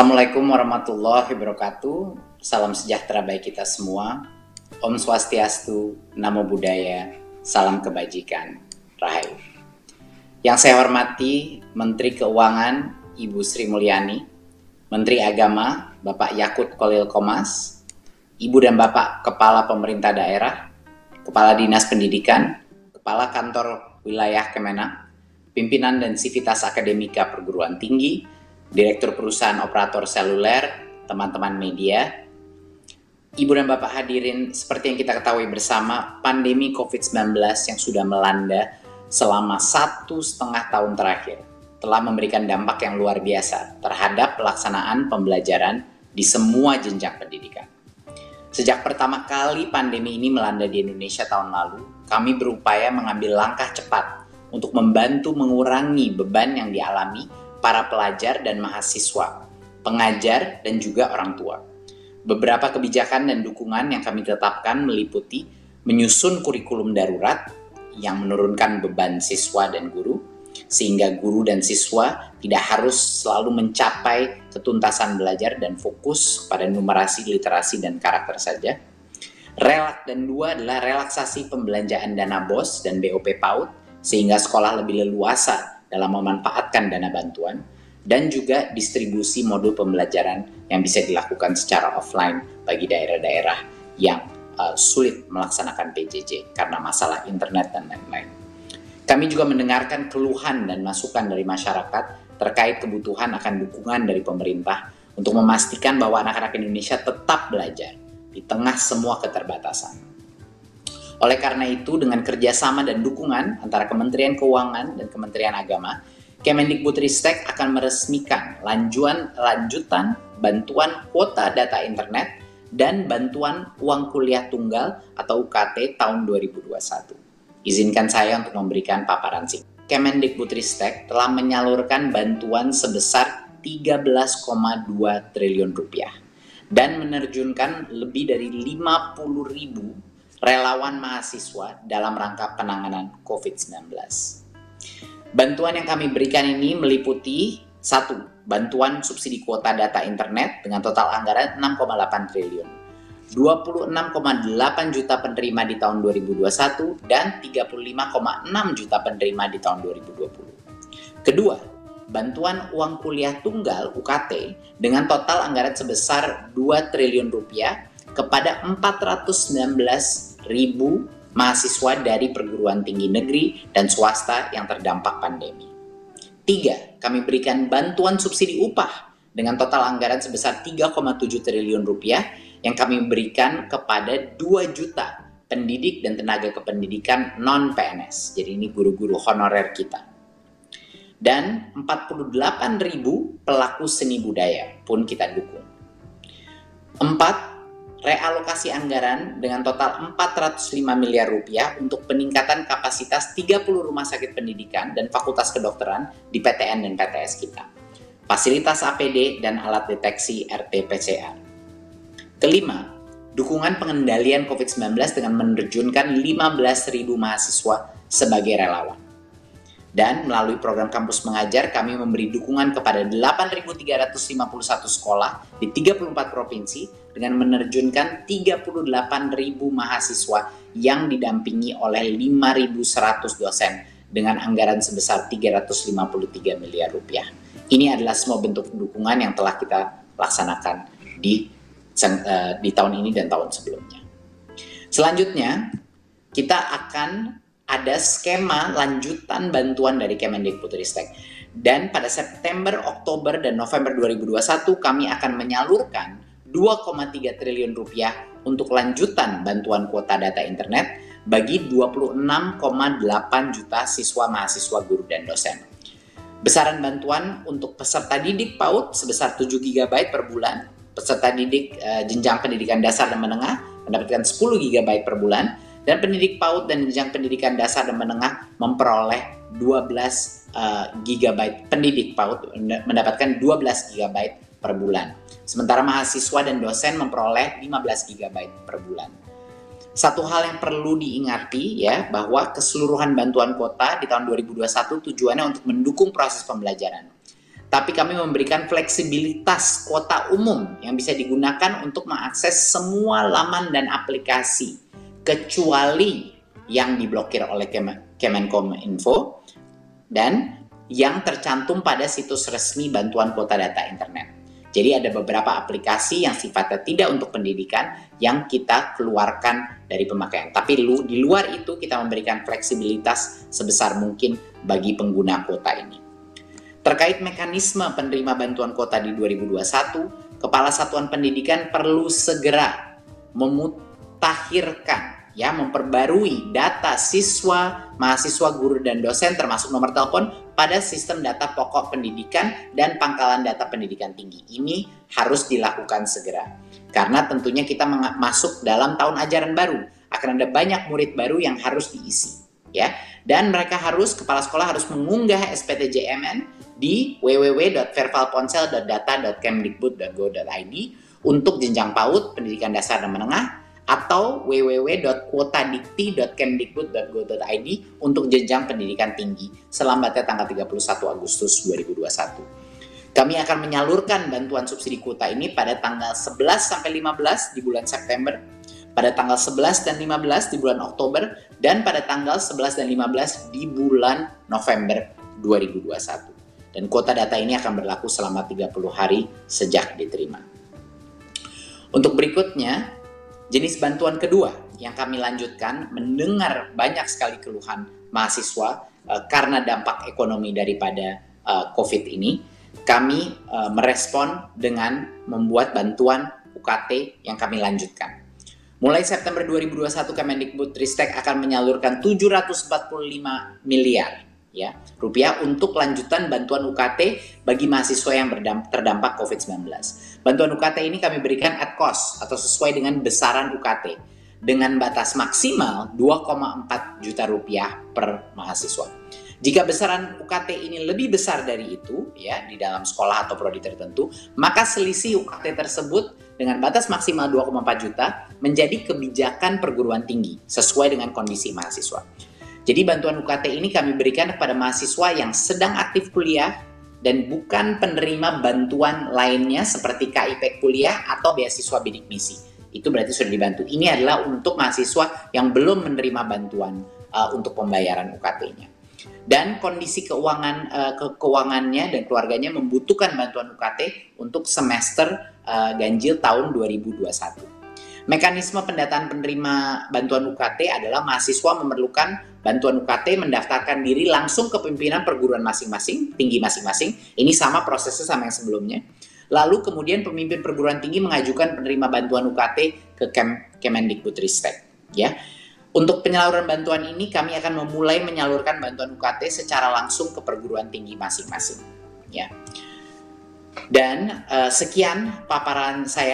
Assalamualaikum warahmatullahi wabarakatuh. Salam sejahtera bagi kita semua. Om Swastiastu, Namo Buddhaya, salam kebajikan, Rahayu. Yang saya hormati Menteri Keuangan Ibu Sri Mulyani, Menteri Agama Bapak Yakut Kholil Qomas, Ibu dan Bapak Kepala Pemerintah Daerah, Kepala Dinas Pendidikan, Kepala Kantor Wilayah Kemenak, Pimpinan dan Sivitas Akademika Perguruan Tinggi, Direktur Perusahaan Operator Seluler, teman-teman media. Ibu dan Bapak hadirin, seperti yang kita ketahui bersama, pandemi COVID-19 yang sudah melanda selama 1,5 tahun terakhir telah memberikan dampak yang luar biasa terhadap pelaksanaan pembelajaran di semua jenjang pendidikan. Sejak pertama kali pandemi ini melanda di Indonesia tahun lalu, kami berupaya mengambil langkah cepat untuk membantu mengurangi beban yang dialami para pelajar dan mahasiswa, pengajar, dan juga orang tua. Beberapa kebijakan dan dukungan yang kami tetapkan meliputi menyusun kurikulum darurat yang menurunkan beban siswa dan guru, sehingga guru dan siswa tidak harus selalu mencapai ketuntasan belajar dan fokus pada numerasi, literasi, dan karakter saja. Dan dua adalah relaksasi pembelanjaan dana BOS dan BOP PAUD, sehingga sekolah lebih leluasa dalam memanfaatkan dana bantuan, dan juga distribusi modul pembelajaran yang bisa dilakukan secara offline bagi daerah-daerah yang sulit melaksanakan PJJ karena masalah internet dan lain-lain. Kami juga mendengarkan keluhan dan masukan dari masyarakat terkait kebutuhan akan dukungan dari pemerintah untuk memastikan bahwa anak-anak Indonesia tetap belajar di tengah semua keterbatasan. Oleh karena itu, dengan kerjasama dan dukungan antara Kementerian Keuangan dan Kementerian Agama, Kemendikbudristek akan meresmikan lanjutan bantuan kuota data internet dan bantuan uang kuliah tunggal atau UKT tahun 2021. Izinkan saya untuk memberikan paparan singkat. Kemendikbudristek telah menyalurkan bantuan sebesar 13,2 triliun rupiah dan menerjunkan lebih dari 50.000 relawan mahasiswa dalam rangka penanganan COVID-19. Bantuan yang kami berikan ini meliputi 1. Bantuan subsidi kuota data internet dengan total anggaran 6,8 triliun, 26,8 juta penerima di tahun 2021, dan 35,6 juta penerima di tahun 2020. Kedua, bantuan uang kuliah tunggal UKT dengan total anggaran sebesar 2 triliun rupiah kepada 419.000 mahasiswa dari perguruan tinggi negeri dan swasta yang terdampak pandemi. 3. Kami berikan bantuan subsidi upah dengan total anggaran sebesar 3,7 triliun rupiah yang kami berikan kepada 2 juta pendidik dan tenaga kependidikan non-PNS. Jadi ini guru-guru honorer kita. Dan 48.000 pelaku seni budaya pun kita dukung. 4. Realokasi anggaran dengan total 405 miliar rupiah untuk peningkatan kapasitas 30 rumah sakit pendidikan dan fakultas kedokteran di PTN dan PTS kita. Fasilitas APD dan alat deteksi RT-PCR. Kelima, dukungan pengendalian COVID-19 dengan menerjunkan 15.000 mahasiswa sebagai relawan. Dan melalui program Kampus Mengajar, kami memberi dukungan kepada 8.351 sekolah di 34 provinsi dengan menerjunkan 38.000 mahasiswa yang didampingi oleh 5.100 dosen dengan anggaran sebesar 353 miliar rupiah. Ini adalah semua bentuk dukungan yang telah kita laksanakan di tahun ini dan tahun sebelumnya. Selanjutnya, kita akan ada skema lanjutan bantuan dari Kemendikbudristek. Dan pada September, Oktober, dan November 2021 kami akan menyalurkan 2,3 triliun rupiah untuk lanjutan bantuan kuota data internet bagi 26,8 juta siswa, mahasiswa, guru, dan dosen. Besaran bantuan untuk peserta didik PAUD sebesar 7 GB per bulan, peserta didik jenjang pendidikan dasar dan menengah mendapatkan 10 GB per bulan, dan pendidik PAUD dan jenjang pendidikan dasar dan menengah memperoleh 12 GB, pendidik PAUD mendapatkan 12 GB per bulan. Sementara mahasiswa dan dosen memperoleh 15 GB per bulan. Satu hal yang perlu diingati ya, bahwa keseluruhan bantuan kuota di tahun 2021 tujuannya untuk mendukung proses pembelajaran. tapi kami memberikan fleksibilitas kuota umum yang bisa digunakan untuk mengakses semua laman dan aplikasi, kecuali yang diblokir oleh Kemenkominfo dan yang tercantum pada situs resmi bantuan kuota data internet. Jadi ada beberapa aplikasi yang sifatnya tidak untuk pendidikan yang kita keluarkan dari pemakaian. Tapi di luar itu kita memberikan fleksibilitas sebesar mungkin bagi pengguna kuota ini. Terkait mekanisme penerima bantuan kuota di 2021, Kepala Satuan Pendidikan perlu segera memperbarui data siswa, mahasiswa, guru, dan dosen termasuk nomor telepon pada sistem data pokok pendidikan dan pangkalan data pendidikan tinggi. Ini harus dilakukan segera. Karena tentunya kita masuk dalam tahun ajaran baru. Akan ada banyak murid baru yang harus diisi. Ya. Dan kepala sekolah harus mengunggah SPTJMN di www.vervalponsel.data.kemdikbud.go.id untuk jenjang PAUD, pendidikan dasar dan menengah, atau www.kuotadikti.kemdikbud.go.id untuk jenjang pendidikan tinggi selambatnya tanggal 31 Agustus 2021. Kami akan menyalurkan bantuan subsidi kuota ini pada tanggal 11 sampai 15 di bulan September, pada tanggal 11 dan 15 di bulan Oktober, dan pada tanggal 11 dan 15 di bulan November 2021. Dan kuota data ini akan berlaku selama 30 hari sejak diterima. Untuk berikutnya, jenis bantuan kedua yang kami lanjutkan, mendengar banyak sekali keluhan mahasiswa karena dampak ekonomi daripada COVID ini, kami merespon dengan membuat bantuan UKT yang kami lanjutkan. Mulai September 2021, Kemendikbudristek akan menyalurkan 745 miliar rupiah untuk lanjutan bantuan UKT bagi mahasiswa yang terdampak COVID-19. Bantuan UKT ini kami berikan at cost atau sesuai dengan besaran UKT dengan batas maksimal 2,4 juta rupiah per mahasiswa. Jika besaran UKT ini lebih besar dari itu di dalam sekolah atau prodi tertentu, maka selisih UKT tersebut dengan batas maksimal 2,4 juta menjadi kebijakan perguruan tinggi sesuai dengan kondisi mahasiswa. Jadi bantuan UKT ini kami berikan kepada mahasiswa yang sedang aktif kuliah dan bukan penerima bantuan lainnya seperti KIP kuliah atau beasiswa bidik misi. Itu berarti sudah dibantu. Ini adalah untuk mahasiswa yang belum menerima bantuan untuk pembayaran UKT-nya. Dan kondisi keuangannya dan keluarganya membutuhkan bantuan UKT untuk semester ganjil tahun 2021. Mekanisme pendataan penerima bantuan UKT adalah mahasiswa memerlukan bantuan UKT mendaftarkan diri langsung ke pimpinan perguruan masing-masing, tinggi masing-masing. Ini sama prosesnya sama yang sebelumnya. Lalu kemudian pemimpin perguruan tinggi mengajukan penerima bantuan UKT ke Kemendikbudristek. Untuk penyaluran bantuan ini kami akan memulai menyalurkan bantuan UKT secara langsung ke perguruan tinggi masing-masing. Dan sekian paparan saya